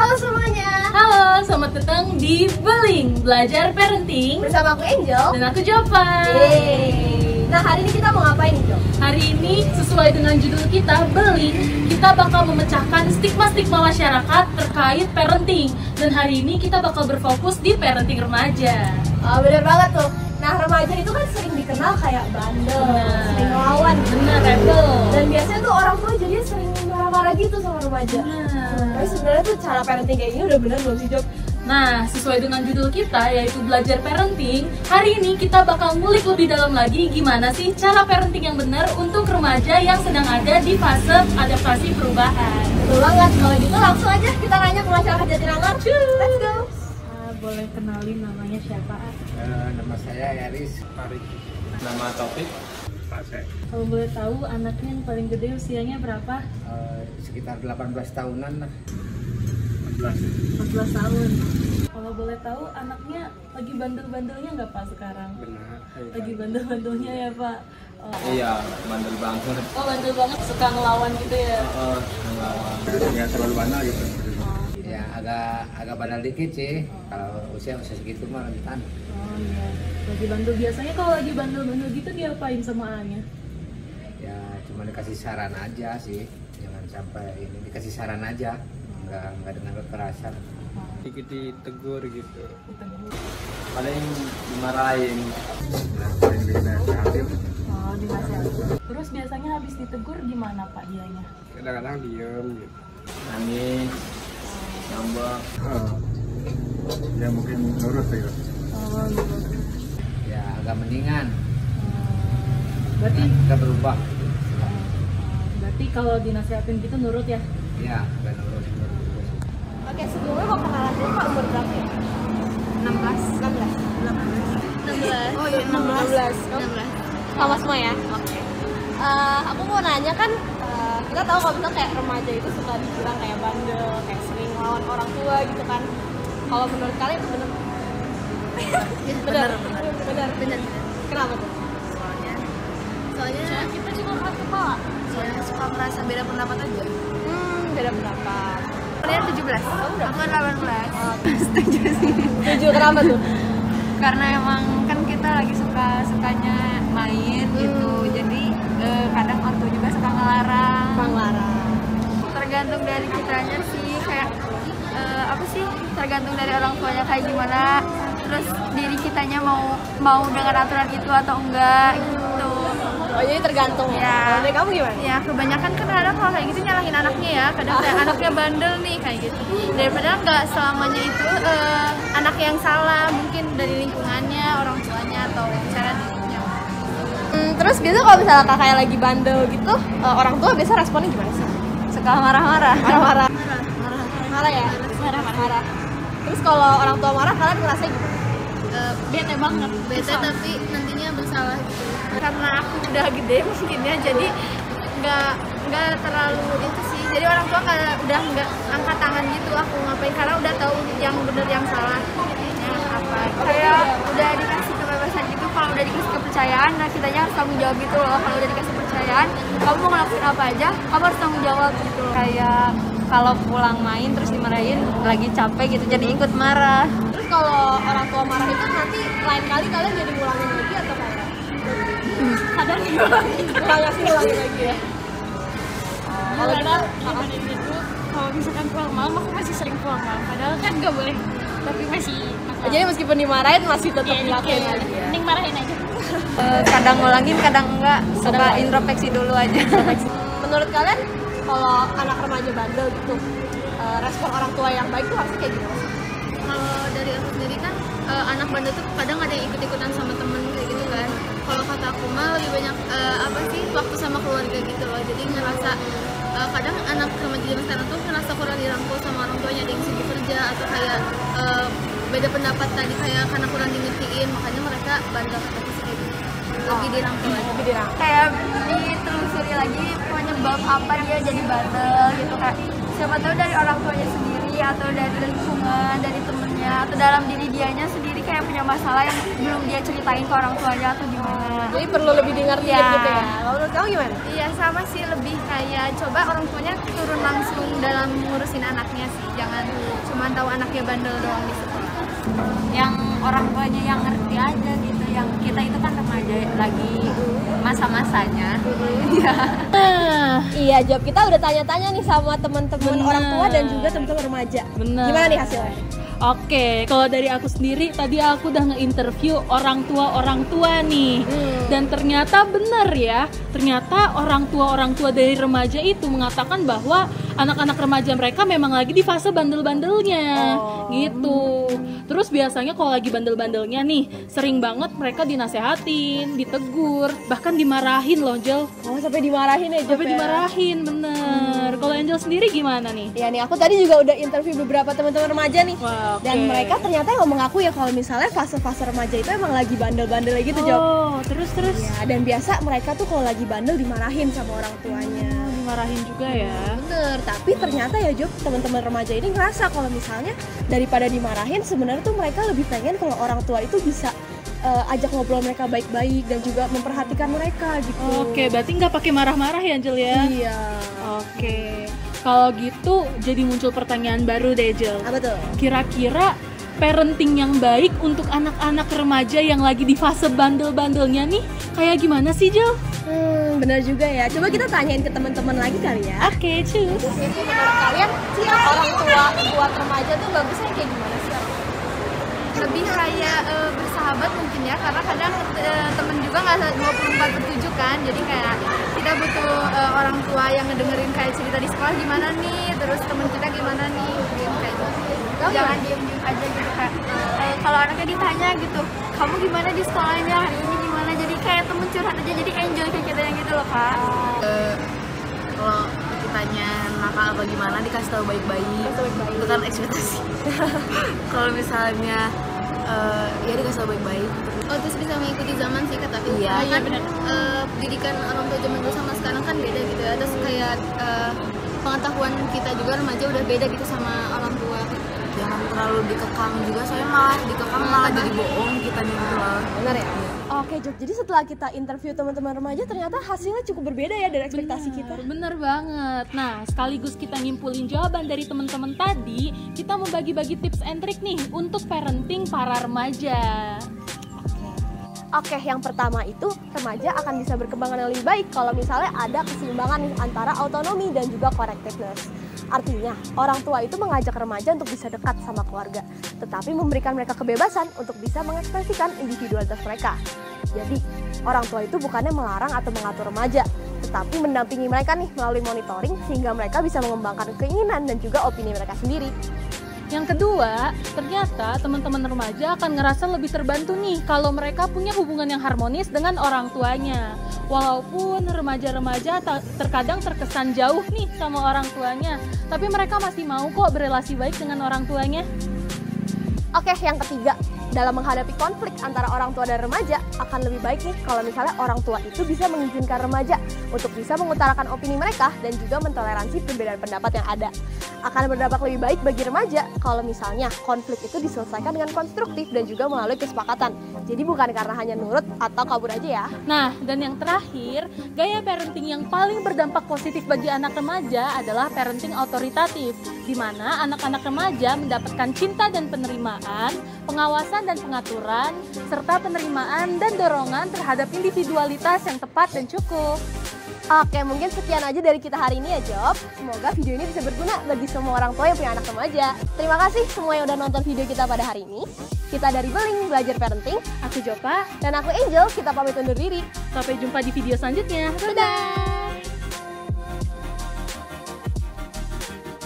Halo semuanya. Halo, selamat datang di Beling Belajar Parenting Bersama aku Angel dan aku Jovan. Nah, hari ini kita mau ngapain nih, Jo? Hari ini sesuai dengan judul kita Beling, kita bakal memecahkan stigma-stigma masyarakat terkait parenting. Dan hari ini kita bakal berfokus di parenting remaja. Oh, bener banget tuh. Nah, remaja itu kan sering dikenal kayak bandel, sering ngelawan, rebel. Dan biasanya tuh orang tua jadi sering marah-marah gitu sama remaja. Tapi sebenarnya tuh cara parenting kayak gini udah bener belum sih, Jo? Nah, sesuai dengan judul kita yaitu belajar parenting, hari ini kita bakal ngulik lebih dalam lagi gimana sih cara parenting yang benar untuk remaja yang sedang ada di fase adaptasi perubahan. Betul banget. Kalau gitu langsung aja kita nanya pengacara Jatinangor. Let's go. Boleh kenalin namanya siapa? Nama saya Eris Farid. Nama Taufik. Pak. Kalau boleh tahu anaknya yang paling gede usianya berapa? Sekitar 18 tahunan lah. 14 tahun. Kalau boleh tahu anaknya lagi bandel-bandelnya nggak Pak sekarang? Benar. Lagi bandel-bandelnya ya Pak? Oh. Iya, bandel banget. Oh, bandel banget, suka ngelawan gitu ya? Nggak terlalu bandel gitu. Ya agak bandel dikit sih. Kalau usia segitu mah rentan. Oh iya. Lagi bandel, biasanya kalau lagi bandel-bandel gitu diapain sama anaknya? Ya cuma dikasih saran aja sih. Jangan sampai ini dikasih saran aja. Nggak dengan kekerasan. Dikit ditegur gitu. Paling dimarahin. Paling dinasehatin. Oh, dinasehatin. Terus biasanya habis ditegur gimana Pak dianya? Kadang-kadang diem gitu. Nangis. Ngambek. Ya mungkin nurut gitu. Oh gitu. Ya agak mendingan. Berarti Kita berubah. Berarti kalau dinasehatin gitu nurut ya? Ya, agak nurut. Oke, sebelumnya mau kenalan dulu Pak, umur berapa ya? 16. Oh iya, 16. Sama semua ya? Oke. Aku mau nanya kan, kita tahu kalau misalnya kayak remaja itu suka dibilang kayak bandel, kayak sering ngelawan orang tua gitu kan. Kalau menurut kalian itu bener? Bener. Kenapa tuh? Soalnya kita cuma keras kepala. soalnya suka merasa beda pendapat aja. Beda pendapat. Kalian 17, aku 18. Setuju sih. Setuju, kenapa tuh? Karena emang kan kita lagi sukanya main gitu. Jadi kadang orang tua juga suka ngelarang. Tergantung dari kitanya sih, kayak apa sih? Tergantung dari orang tuanya kayak gimana. Terus diri kitanya mau dengan aturan itu atau enggak gitu. Oh, jadi tergantung ya. Dari kamu gimana? Ya kebanyakan kan kadang kalau kayak gitu nyalahin anaknya ya. Kadang kayak anaknya bandel nih kayak gitu. Daripada nggak selamanya itu anaknya yang salah, mungkin dari lingkungannya, orang tuanya atau cara dirinya. Terus biasa kalau misalnya kakaknya lagi bandel gitu, orang tua biasa responnya gimana sih? Suka marah-marah. Marah ya? Marah. Terus kalau orang tua marah, kalian ngerasa gimana? Bete banget. Bete tapi nantinya bersalah gitu. Karena aku udah gede mungkin ya, jadi nggak terlalu itu sih. Jadi orang tua kayak udah nggak angkat tangan gitu aku ngapain, karena udah tahu yang benar yang salah ya, apa. Kayak udah dikasih kebebasan gitu. Kalau udah dikasih kepercayaan, nah kitanya harus tanggung jawab gitu loh. Kalau udah dikasih kepercayaan, kamu mau ngelakuin apa aja, kamu harus tanggung jawab gitu. Kayak kalau pulang main terus dimarahin lagi capek gitu, jadi ikut marah. Terus kalau orang tua marah itu nanti lain kali kalian jadi ngulangin lagi atau kayak? Kadang ngulangin lagi ya? Kalau gitu, kalau misalkan pulang malam, aku masih sering pulang malam. Padahal kan nggak boleh, tapi masih. Jadi meskipun dimarahin masih tetap dilakuin lagi ya? Mending marahin aja. Kadang ngulangin, kadang enggak. Suka introspeksi dulu aja. Menurut kalian kalau anak remaja bandel gitu, respon orang tua yang baik tuh harusnya kayak gimana? Kalau dari aku sendiri kan, anak bandel tuh kadang ada yang ikut-ikutan sama temen kayak gitu kan. Kalau kata aku mah lebih banyak waktu sama keluarga gitu loh. Jadi ngerasa kadang anak remaja zaman sekarang tuh ngerasa kurang dirangkul sama orang tuanya, ada yang sibuk kerja atau kayak beda pendapat tadi, kayak karena kurang dingertiin, makanya mereka bandel kata aku sih kayak gitu. Lebih dirangkul aja. Kayak ditelusuri lagi penyebab apa dia jadi bandel gitu, kayak siapa tahu dari orang tuanya sendiri atau dari lingkungan, dari temennya atau dalam diri dianya sendiri kayak punya masalah yang belum dia ceritain ke orang tuanya atau gimana. Jadi perlu lebih dengerin Ya. gitu ya. Kalau menurut kamu gimana? Iya sama sih, lebih kayak coba orang tuanya turun langsung dalam ngurusin anaknya sih, jangan memantau anaknya bandel doang di sekolah. Yang orang tuanya yang ngerti aja gitu, yang kita itu kan remaja lagi masa-masanya. Iya, Job, kita udah tanya-tanya nih sama teman-teman orang tua dan juga teman-teman remaja. Bener. Gimana nih hasilnya? Oke, kalau dari aku sendiri, tadi aku udah nge-interview orang tua nih. Dan ternyata bener ya, ternyata orang tua dari remaja itu mengatakan bahwa anak-anak remaja mereka memang lagi di fase bandel-bandelnya, gitu. Terus biasanya kalau lagi bandel-bandelnya nih, sering banget mereka dinasehatin, ditegur, bahkan dimarahin loh, Angel. Oh, sampai dimarahin ya, Job? Sampai dimarahin, bener. Kalau Angel sendiri gimana nih? Ya nih, aku tadi juga udah interview beberapa teman-teman remaja nih. Wah, dan mereka ternyata emang mengaku ya kalau misalnya fase-fase remaja itu emang lagi bandel-bandel gitu, Job. Oh, terus? Ya, dan biasa mereka tuh kalau lagi bandel dimarahin sama orang tuanya. Dimarahin juga ya. Bener, tapi ternyata ya, Job, teman-teman remaja ini ngerasa kalau misalnya daripada dimarahin, sebenarnya tuh mereka lebih pengen kalau orang tua itu bisa ajak ngobrol mereka baik-baik dan juga memperhatikan mereka gitu. Oke, berarti nggak pakai marah-marah ya, Angel ya? Iya. Oke, kalau gitu jadi muncul pertanyaan baru deh, Jel. Apa tuh? Kira-kira parenting yang baik untuk anak-anak remaja yang lagi di fase bandel-bandelnya nih kayak gimana sih, Jel? Bener juga ya. Coba kita tanyain ke teman-teman lagi kali ya. Oke, cus. Jadi menurut kalian orang tua buat remaja tuh bagusnya kayak gimana sih? Lebih kayak bersahabat mungkin ya, karena kadang temen juga nggak 24/7 kan, jadi kayak kita butuh orang tua yang ngedengerin kayak cerita di sekolah gimana nih, terus temen kita gimana nih, gitu kayak gitu. Jangan diem-diem aja gitu, kayak kalau anaknya ditanya gitu, kamu gimana di sekolahnya hari ini gimana, jadi kayak temen curhat aja, jadi enjoy kayak kita yang gitu loh, Kak. Kalau ditanya nakal apa gimana dikasih tahu baik-baik, itu kan ekspektasi. Kalau misalnya ya dikasih tahu baik-baik. Oh, terus bisa mengikuti zaman sih kata aku. Iya, kan pendidikan orang tua zaman dulu sama sekarang kan beda gitu ya. Terus kayak pengetahuan kita juga remaja udah beda gitu sama orang tua. Jangan terlalu dikekang juga, soalnya malah dikekang malah jadi bohong kita nih. Benar ya? Oke, Job. Jadi setelah kita interview teman-teman remaja, ternyata hasilnya cukup berbeda ya dari ekspektasi kita. Bener banget. Nah, sekaligus kita nyimpulin jawaban dari teman-teman tadi, kita membagi-bagi tips and trick nih untuk parenting para remaja. Oke, yang pertama itu remaja akan bisa berkembang dengan lebih baik kalau misalnya ada keseimbangan nih antara autonomi dan juga correctiveness. Artinya, orang tua itu mengajak remaja untuk bisa dekat sama keluarga, tetapi memberikan mereka kebebasan untuk bisa mengekspresikan individualitas mereka. Jadi, orang tua itu bukannya melarang atau mengatur remaja, tetapi mendampingi mereka nih melalui monitoring sehingga mereka bisa mengembangkan keinginan dan juga opini mereka sendiri. Yang kedua, ternyata teman-teman remaja akan ngerasa lebih terbantu nih kalau mereka punya hubungan yang harmonis dengan orang tuanya. Walaupun remaja-remaja terkadang terkesan jauh nih sama orang tuanya, tapi mereka masih mau kok berelasi baik dengan orang tuanya. Oke, yang ketiga, dalam menghadapi konflik antara orang tua dan remaja akan lebih baik nih kalau misalnya orang tua itu bisa mengizinkan remaja untuk bisa mengutarakan opini mereka dan juga mentoleransi perbedaan pendapat yang ada. Akan berdampak lebih baik bagi remaja kalau misalnya konflik itu diselesaikan dengan konstruktif dan juga melalui kesepakatan. Jadi bukan karena hanya nurut atau kabur aja ya. Nah, dan yang terakhir, gaya parenting yang paling berdampak positif bagi anak remaja adalah parenting autoritatif, di mana anak-anak remaja mendapatkan cinta dan penerimaan, pengawasan dan pengaturan, serta penerimaan dan dorongan terhadap individualitas yang tepat dan cukup. Oke, mungkin sekian aja dari kita hari ini ya, Job. Semoga video ini bisa berguna bagi semua orang tua yang punya anak remaja. Terima kasih semua yang udah nonton video kita pada hari ini. Kita dari Beling Belajar Parenting. Aku Jopa. Dan aku Angel, kita pamit undur diri. Sampai jumpa di video selanjutnya. Dadah!